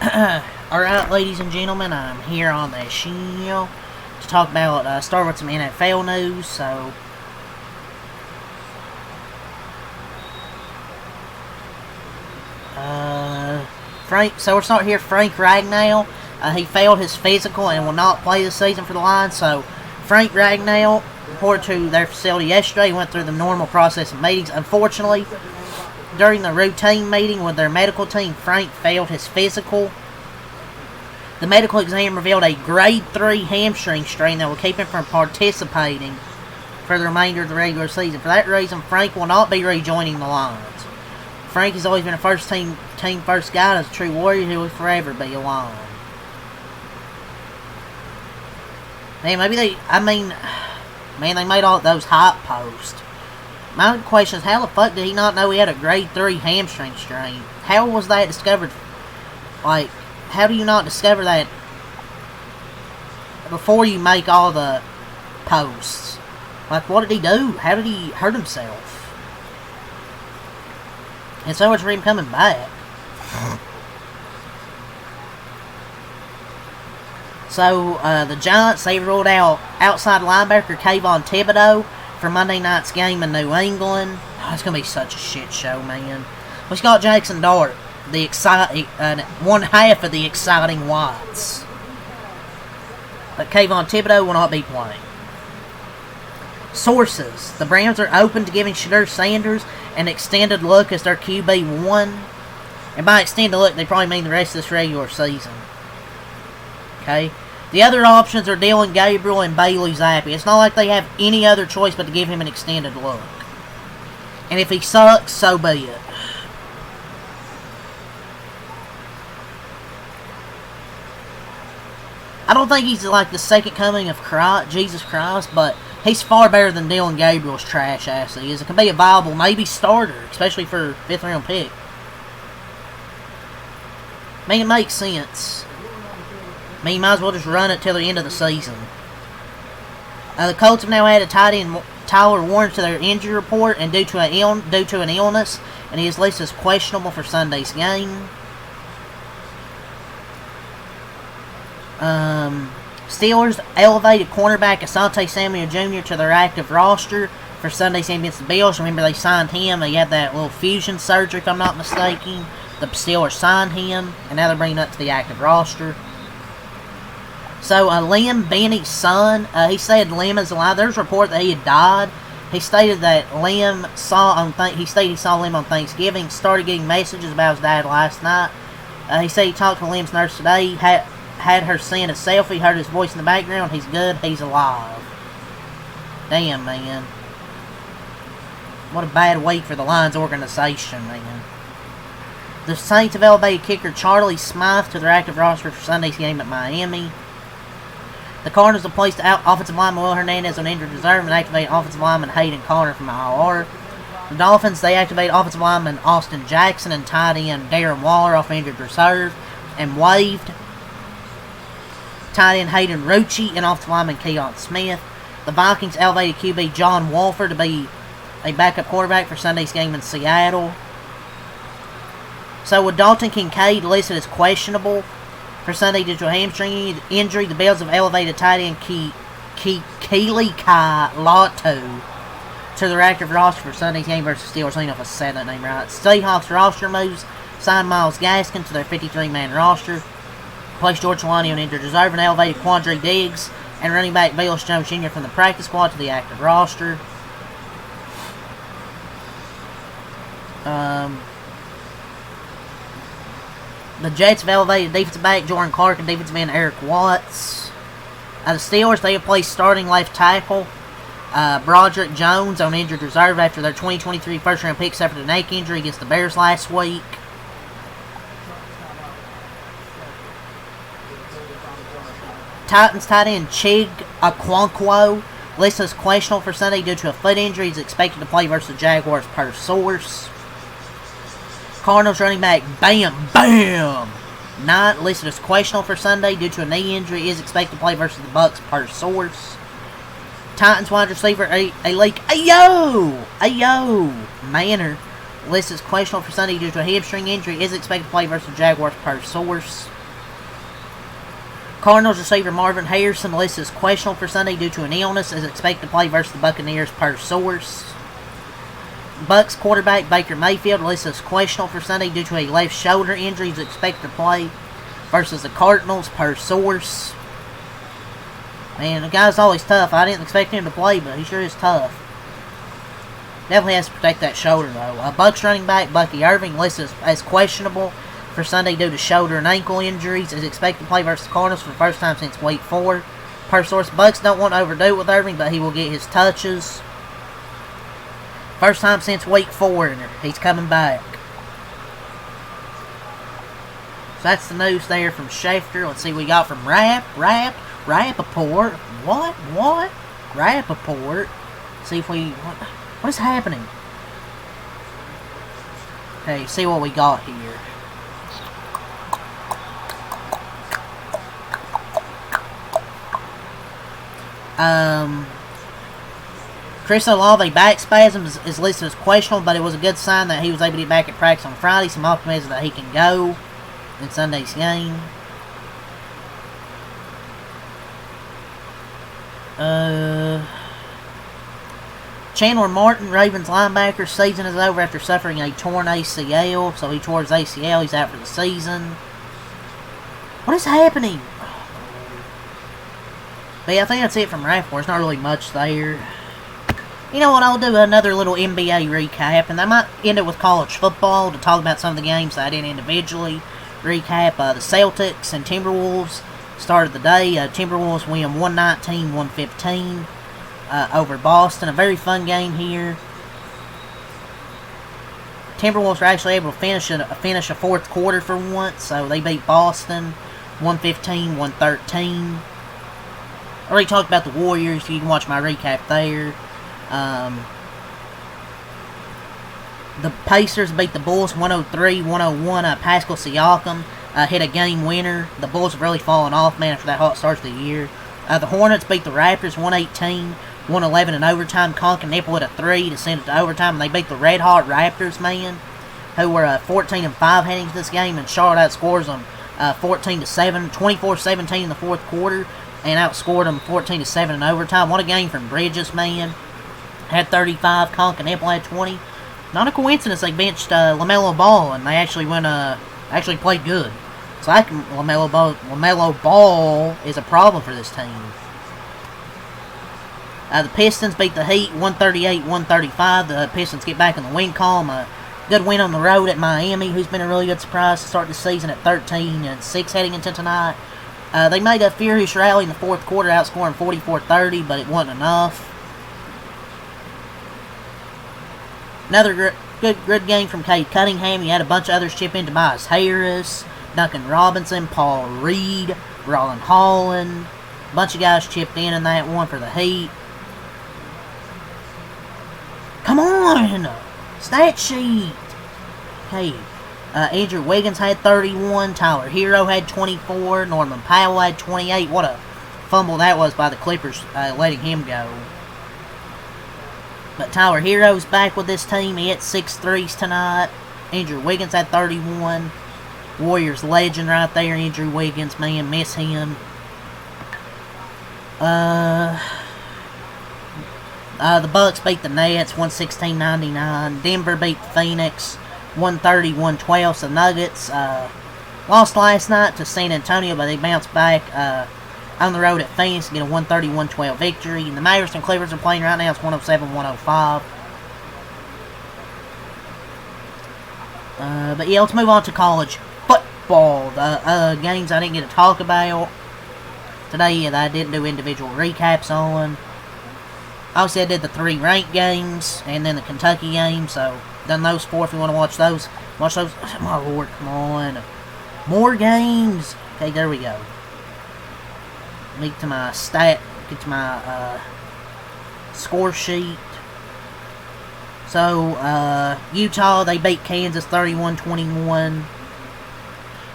Alright, ladies and gentlemen, I'm here on the show to talk about, start with some NFL news, so... so we're starting here, Frank Ragnow. He failed his physical and will not play this season for the Lions, so Frank Ragnow reported to their facility yesterday, went through the normal process of meetings. Unfortunately, during the routine meeting with their medical team, Frank failed his physical. The medical exam revealed a grade 3 hamstring strain that will keep him from participating for the remainder of the regular season. For that reason, Frank will not be rejoining the Lions. Frank has always been a team first guy, as a true warrior. He will forever be a Lion. Man, they made all those hype posts. My question is, how the fuck did he not know he had a grade 3 hamstring strain? How was that discovered? Like, how do you not discover that before you make all the posts? Like, what did he do? How did he hurt himself? And so much for him coming back. So, the Giants, they ruled out outside linebacker Kayvon Thibodeaux for Monday night's game in New England. Oh, it's going to be such a shit show, man. We got Jackson Dart, one half of the exciting Whites. But Kayvon Thibodeaux will not be playing. Sources: the Browns are open to giving Shedeur Sanders an extended look as their QB1. And by extended look, they probably mean the rest of this regular season. Okay? The other options are Dillon Gabriel and Bailey Zappi. It's not like they have any other choice but to give him an extended look. And if he sucks, so be it. I don't think he's like the second coming of Christ, Jesus Christ, but he's far better than Dillon Gabriel's trash ass he is. It can be a viable, maybe starter, especially for a 5th round pick. I mean, it makes sense. I mean, you might as well just run it till the end of the season. The Colts have now added tight end Tyler Warren to their injury report, and due to an illness, and he is listed as questionable for Sunday's game. Steelers elevated cornerback Asante Samuel Jr. to their active roster for Sunday's game against the Bills. Remember, they signed him. He had that little fusion surgery, if I'm not mistaken. The Steelers signed him, and now they're bringing up to the active roster. So, Liam Benny's son, he said Liam is alive. There's a report that he had died. He stated that he saw Liam on Thanksgiving, started getting messages about his dad last night. He said he talked to Liam's nurse today, had her send a selfie, heard his voice in the background. He's good, he's alive. Damn, man. What a bad week for the Lions organization, man. The Saints have elevated kicker Charlie Smythe to their active roster for Sunday's game at Miami. The Cardinals have placed offensive lineman Will Hernandez on injured reserve and activated offensive lineman Hayden Conner from IR. The Dolphins, they activated offensive lineman Austin Jackson and tight end Darren Waller off injured reserve and waived tight end Hayden Rucci and offensive lineman Keon Smith. The Vikings elevated QB John Wolford to be a backup quarterback for Sunday's game in Seattle. So with Dalton Kincaid listed as questionable for Sunday due to a hamstring injury, the Bills have elevated tight end Keely Kai Lotto to their active roster for Sunday's game versus Steelers. I don't know if I said that name right. Seahawks roster moves signed Myles Gaskin to their 53-man roster, placed George Kalani on injured reserve, and elevated Quandre Diggs and running back Velus Jones Jr. from the practice squad to the active roster. The Jets have elevated defensive back Jordan Clark and defensive end Eric Watts. The Steelers, they have placed starting left tackle Broderick Jones on injured reserve after their 2023 first-round pick suffered a neck injury against the Bears last week. Titans tight end Chig Okonkwo listed as questionable for Sunday due to a foot injury. He's expected to play versus the Jaguars per source. Cardinals running back Bam Knight listed as questionable for Sunday due to a knee injury. He is expected to play versus the Bucs per source. Titans wide receiver Alek Manor listed as questionable for Sunday due to a hamstring injury. He is expected to play versus the Jaguars per source. Cardinals receiver Marvin Harrison listed as questionable for Sunday due to an illness, is expected to play versus the Buccaneers per source. Bucks quarterback Baker Mayfield listed as questionable for Sunday due to a left shoulder injury, is expected to play versus the Cardinals per source. Man, the guy's always tough. I didn't expect him to play, but he sure is tough. Definitely has to protect that shoulder, though. Bucks running back Bucky Irving listed as questionable for Sunday due to shoulder and ankle injuries, is expected to play versus the Cardinals for the first time since week 4. Per source, Bucks don't want to overdo it with Irving, but he will get his touches. First time since week 4, and he's coming back. So that's the news there from Schefter. Let's see what we got from Rappaport. What? Rappaport. See if we... What is happening? Okay, see what we got here. Chris Olave back spasm is listed as questionable, but it was a good sign that he was able to get back at practice on Friday. Some optimism that he can go in Sunday's game. Chandler Martin, Ravens linebacker, season is over after suffering a torn ACL. So he tore his ACL. He's out for the season. What is happening? But yeah, I think that's it from Rappaport. There's not really much there. You know what, I'll do another little NBA recap, and I might end it with college football to talk about some of the games that I didn't individually recap. The Celtics and Timberwolves started the day. Timberwolves win 119-115 over Boston. A very fun game here. Timberwolves were actually able to finish a fourth quarter for once, so they beat Boston 115-113. I already talked about the Warriors. You can watch my recap there. The Pacers beat the Bulls 103-101. Pascal Siakam hit a game winner. The Bulls have really fallen off, man, after that hot start to the year. The Hornets beat the Raptors 118-111 in overtime. Conkin Nipple with a 3 to send it to overtime. And they beat the Red Hot Raptors, man, who were 14-5 heading into this game. And Charlotte outscores them 14-7, 24-17 in the fourth quarter, and outscored them 14-7 in overtime. What a game from Bridges, man. Had 35, Conkin Nipple had 20. Not a coincidence they benched LaMelo Ball, and they actually actually played good. So I think LaMelo Ball is a problem for this team. The Pistons beat the Heat 138-135. The Pistons get back in the win column. A good win on the road at Miami, who's been a really good surprise to start the season at 13-6 heading into tonight. They made a furious rally in the fourth quarter, outscoring 44-30, but it wasn't enough. Another good game from Cade Cunningham. He had a bunch of others chip in. Tobias Harris, Duncan Robinson, Paul Reed, Roland Holland. A bunch of guys chipped in that one for the Heat. Come on! Stat sheet! Okay. Andrew Wiggins had 31. Tyler Hero had 24. Norman Powell had 28. What a fumble that was by the Clippers, letting him go. But Tyler Hero's back with this team. He hit 6 threes tonight. Andrew Wiggins had 31. Warriors legend right there, Andrew Wiggins. Man, miss him. The Bucks beat the Nets 116-99. Denver beat Phoenix 130-112. So Nuggets lost last night to San Antonio, but they bounced back on the road at Phoenix to get a 130-112 victory. And the Mavericks and Clippers are playing right now. It's 107-105. But yeah, let's move on to college football. The games I didn't get to talk about today that I didn't do individual recaps on. Obviously, I did the 3 ranked games and then the Kentucky game. So, done those 4 if you want to watch those. Watch those. My lord, come on. More games. Okay, there we go. Get to my score sheet. So, Utah, they beat Kansas 31-21.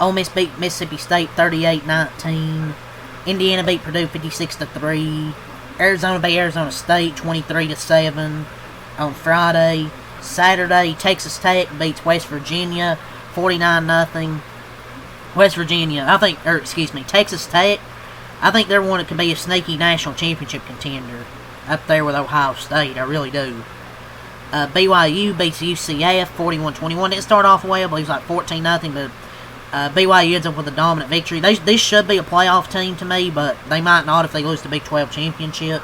Ole Miss beat Mississippi State 38-19. Indiana beat Purdue 56-3. Arizona beat Arizona State 23-7 on Friday. Saturday, Texas Tech beats West Virginia 49-0. Texas Tech I think they're one that could be a sneaky national championship contender up there with Ohio State. I really do. BYU beats UCF 41-21. Didn't start off well, but it was like 14-0, but BYU ends up with a dominant victory. This should be a playoff team to me, but they might not if they lose the Big 12 championship.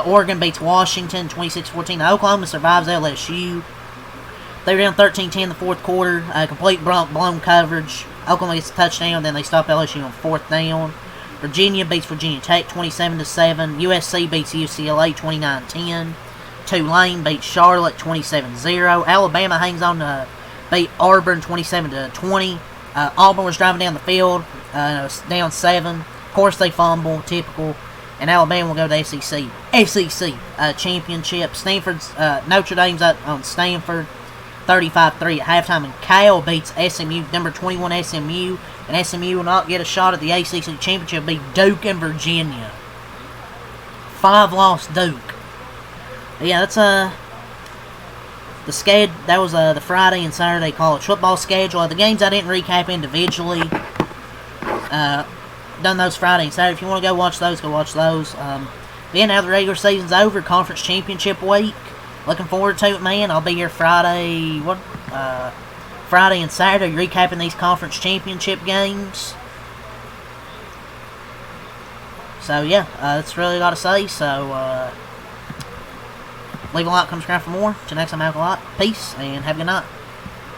Oregon beats Washington 26-14. Oklahoma survives LSU. They were down 13-10 in the fourth quarter. Complete blown coverage. Oklahoma gets a touchdown, then they stop LSU on fourth down. Virginia beats Virginia Tech 27-7. USC beats UCLA 29-10. Tulane beats Charlotte 27-0. Alabama hangs on to beat Auburn 27-20. Auburn was driving down the field, down 7. Of course, they fumble, typical. And Alabama will go to SEC championship. Notre Dame's up on Stanford 35-3 at halftime. And Cal beats SMU, number 21 SMU. And SMU will not get a shot at the ACC championship. Beat Duke and Virginia. 5-loss Duke. But yeah, that's the that was the Friday and Saturday college football schedule. The games I didn't recap individually. Done those Friday and Saturday. If you want to go watch those, go watch those. Then now the regular season's over. Conference championship week. Looking forward to it, man. I'll be here Friday and Saturday recapping these conference championship games. So yeah, that's really all I got to say. So leave a like, come subscribe for more. Till next time, have a lot. Peace, and have a good night.